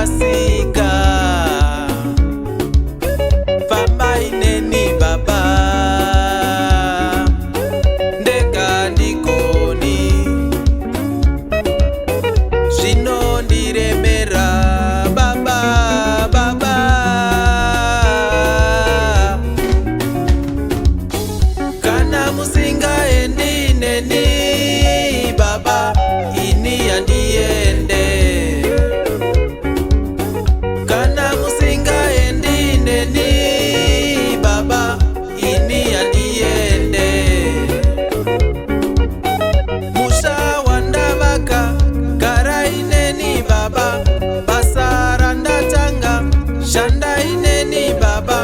Pasika. Famba ineni baba ndega ndikoni zvinondiremera baba baba. Kana musingaendi neni baba ini handiende. Kana musingaendi neni baba ini handiende. Musha wandavaka gara ineni baba, basa randatanga shanda ineni baba,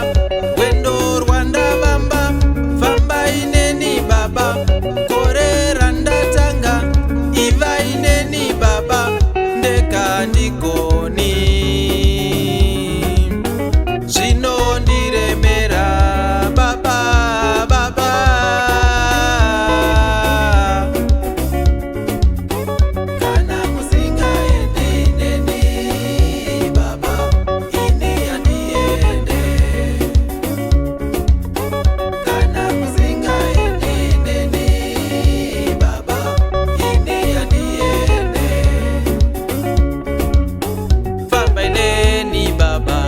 wendo rwandavamba famba ineni baba, kore randatanga iva ineni baba ndega ndikoni zvinondiremera baba baba. Kana musingaendi neni baba ini handiende. Kana musingaendi neni baba ini handiende. Famba ineni baba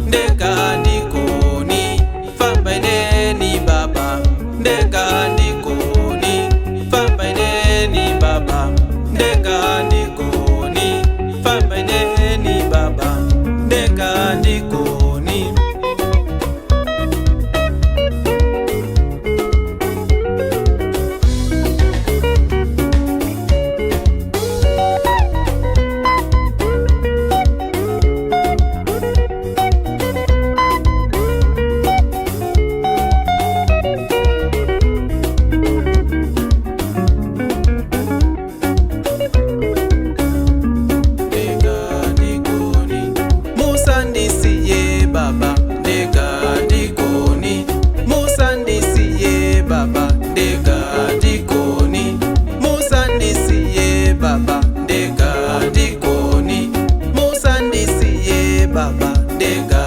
ndega ndikoni. Famba ineni baba ndega ndikoni. Famba ineni baba ndega ndikoni. Famba ineni baba ndega ndikoni. Musandisiye baba ndega ndikoni. Musandisiye baba ndega ndikoni. Musandisiye baba ndega ndikoni. Musandisiye baba ndega